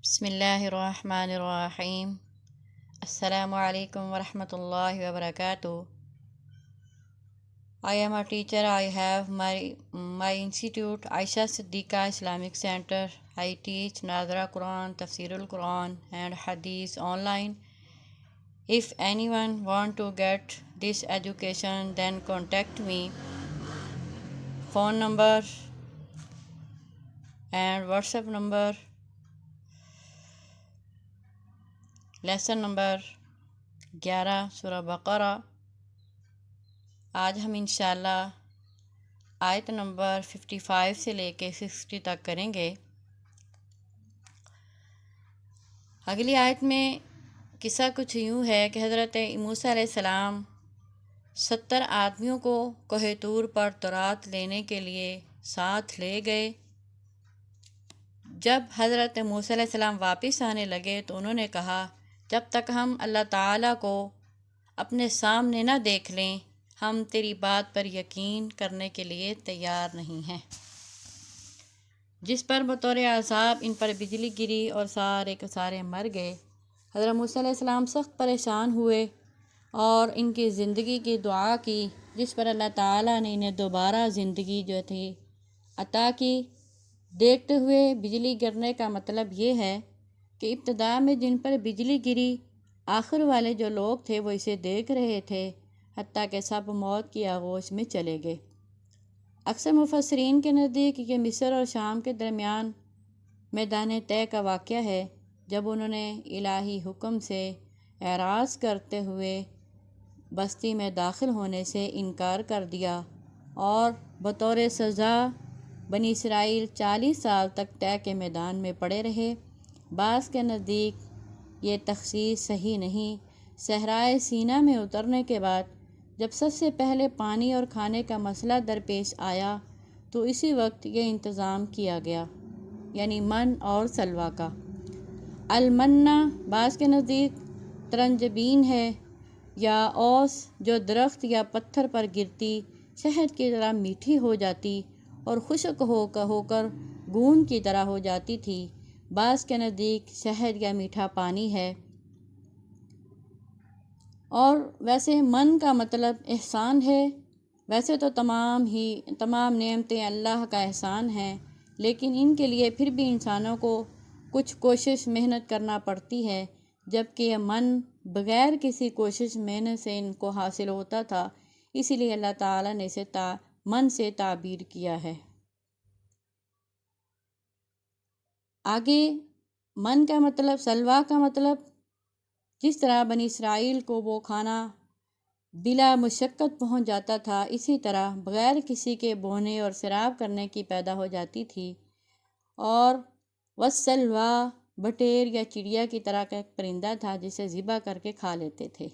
بسم اللہ الرحمن الرحیم۔ السلام علیکم ورحمۃ اللہ وبرکاتہ۔ I am a teacher. I have my institute, Aisha Siddiqa Islamic Center. I teach Nazara Quran, Tafsirul Quran and Hadith online. If anyone want to get this education, then contact me. Phone number and WhatsApp number. Lesson number 11 سورہ بقرہ۔ آج ہم انشاءاللہ آیت number 55 سے لے کے 60 تک کریں گے۔ اگلی آیت میں قصہ کچھ یوں ہے کہ حضرت موسیٰ علیہ السلام 70 آدمیوں کو کوہ طور پر تورات لینے کے لیے ساتھ لے گئے۔ جب حضرت موسیٰ علیہ السلام واپس آنے لگے تو انہوں نے کہا، جب تک ہم اللہ تعالیٰ کو اپنے سامنے نہ دیکھ لیں ہم تیری بات پر یقین کرنے کے لیے تیار نہیں ہیں۔ جس پر بطور عذاب ان پر بجلی گری اور سارے کے سارے مر گئے۔ حضرت موسیٰ علیہ السلام سخت پریشان ہوئے اور ان کی زندگی کی دعا کی، جس پر اللہ تعالیٰ نے انہیں دوبارہ زندگی جو تھی عطا کی۔ دیکھتے ہوئے بجلی گرنے کا مطلب یہ ہے کہ ابتدا میں جن پر بجلی گری، آخر والے جو لوگ تھے وہ اسے دیکھ رہے تھے، حتیٰ کہ سب موت کی آغوش میں چلے گئے۔ اکثر مفسرین کے نزدیک یہ مصر اور شام کے درمیان میدان طے کا واقعہ ہے، جب انہوں نے الہی حکم سے اعراض کرتے ہوئے بستی میں داخل ہونے سے انکار کر دیا اور بطور سزا بنی اسرائیل 40 سال تک طے کے میدان میں پڑے رہے۔ بعض کے نزدیک یہ تخصیص صحیح نہیں۔ صحرائے سینا میں اترنے کے بعد جب سب سے پہلے پانی اور کھانے کا مسئلہ درپیش آیا تو اسی وقت یہ انتظام کیا گیا، یعنی من اور سلویٰ کا۔ المنہ بعض کے نزدیک ترنجبین ہے یا اوس، جو درخت یا پتھر پر گرتی شہد کی طرح میٹھی ہو جاتی اور خشک ہو کر گون کی طرح ہو جاتی تھی۔ بعض کے نزدیک شہد یا میٹھا پانی ہے۔ اور ویسے من کا مطلب احسان ہے۔ ویسے تو تمام نعمتیں اللہ کا احسان ہیں، لیکن ان کے لیے پھر بھی انسانوں کو کچھ کوشش محنت کرنا پڑتی ہے، جبکہ یہ من بغیر کسی کوشش محنت سے ان کو حاصل ہوتا تھا، اسی لیے اللہ تعالیٰ نے اسے من سے تعبیر کیا ہے۔ آگے من کا مطلب سلویٰ کا مطلب، جس طرح بنی اسرائیل کو وہ کھانا بلا مشقت پہنچ جاتا تھا، اسی طرح بغیر کسی کے بونے اور سیراب کرنے کی پیدا ہو جاتی تھی۔ اور والسلویٰ بٹیر یا چڑیا کی طرح کا ایک پرندہ تھا جسے ذبح کر کے کھا لیتے تھے۔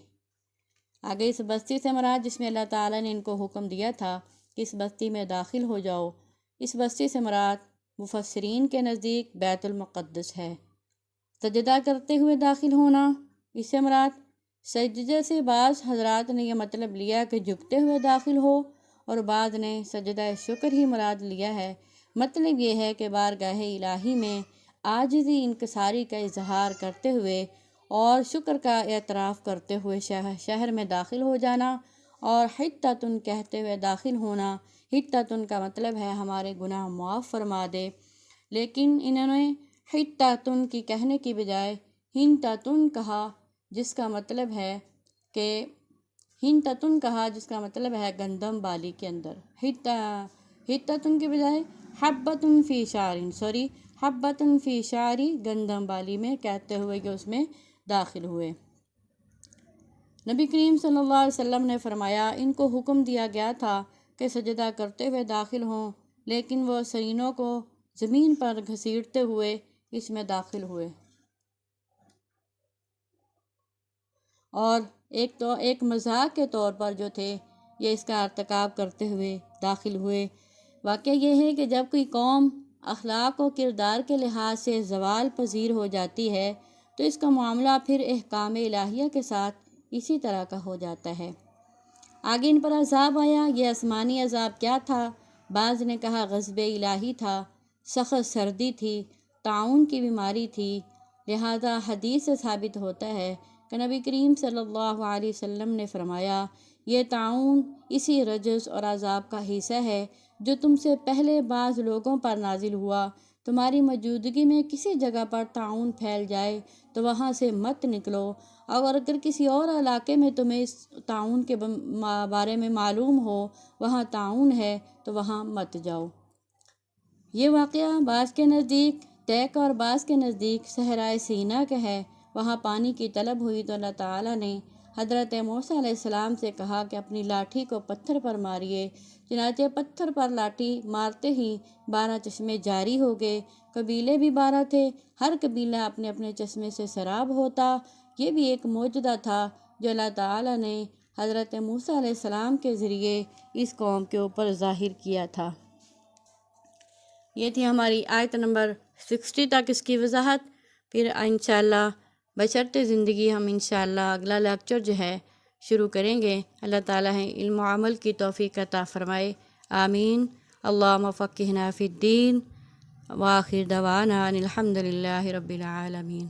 آگے اس بستی سے مراد جس میں اللہ تعالیٰ نے ان کو حکم دیا تھا کہ اس بستی میں داخل ہو جاؤ، اس بستی سے مراد مفسرین کے نزدیک بیت المقدس ہے۔ سجدہ کرتے ہوئے داخل ہونا، اس سے مراد سجدے سے بعض حضرات نے یہ مطلب لیا کہ جھکتے ہوئے داخل ہو، اور بعض نے سجدہ شکر ہی مراد لیا ہے۔ مطلب یہ ہے کہ بارگاہ الہی میں عاجزی انکساری کا اظہار کرتے ہوئے اور شکر کا اعتراف کرتے ہوئے شہر میں داخل ہو جانا، اور حطۃ کہتے ہوئے داخل ہونا۔ حطۃ کا مطلب ہے ہمارے گناہ معاف فرما دے، لیکن انہوں نے حطۃ کی کہنے کی بجائے حنطۃ کہا، جس کا مطلب ہے کہ گندم بالی کے اندر۔ حطۃ کی بجائے حبۃ فی شعری گندم بالی میں کہتے ہوئے کہ اس میں داخل ہوئے۔ نبی کریم صلی اللہ علیہ وسلم نے فرمایا، ان کو حکم دیا گیا تھا کہ سجدہ کرتے ہوئے داخل ہوں، لیکن وہ سینوں کو زمین پر گھسیٹتے ہوئے اس میں داخل ہوئے، اور ایک مذاق کے طور پر جو تھے یہ اس کا ارتکاب کرتے ہوئے داخل ہوئے۔ واقعہ یہ ہے کہ جب کوئی قوم اخلاق و کردار کے لحاظ سے زوال پذیر ہو جاتی ہے تو اس کا معاملہ پھر احکام الہیہ کے ساتھ اسی طرح کا ہو جاتا ہے۔ آگے ان پر عذاب آیا۔ یہ آسمانی عذاب کیا تھا؟ بعض نے کہا غضب الہی تھا، سخت سردی تھی، طاعون کی بیماری تھی، لہذا حدیث سے ثابت ہوتا ہے کہ نبی کریم صلی اللہ علیہ وسلم نے فرمایا، یہ طاعون اسی رجس اور عذاب کا حصہ ہے جو تم سے پہلے بعض لوگوں پر نازل ہوا۔ تمہاری موجودگی میں کسی جگہ پر طاعون پھیل جائے تو وہاں سے مت نکلو، اور اگر کسی اور علاقے میں تمہیں اس طاعون کے بارے میں معلوم ہو وہاں طاعون ہے تو وہاں مت جاؤ۔ یہ واقعہ بعض کے نزدیک تیک اور بعض کے نزدیک صحرائے سینا کا ہے۔ وہاں پانی کی طلب ہوئی تو اللہ تعالیٰ نے حضرت موسیٰ علیہ السلام سے کہا کہ اپنی لاٹھی کو پتھر پر ماریے۔ چنانچہ پتھر پر لاٹھی مارتے ہی 12 چشمے جاری ہو گئے۔ قبیلے بھی 12 تھے، ہر قبیلہ اپنے اپنے چشمے سے سیراب ہوتا۔ یہ بھی ایک معجزہ تھا جو اللہ تعالیٰ نے حضرت موسیٰ علیہ السلام کے ذریعے اس قوم کے اوپر ظاہر کیا تھا۔ یہ تھی ہماری آیت نمبر 60 تک اس کی وضاحت۔ پھر انشاءاللہ بشرط زندگی ہم انشاءاللہ اگلا لیکچر جو ہے شروع کریں گے۔ اللہ تعالیٰ علم و عمل کی توفیق عطا فرمائے، آمین۔ اللہم فقہنا فی الدین، وآخر دعوانا ان الحمد للہ رب العالمین۔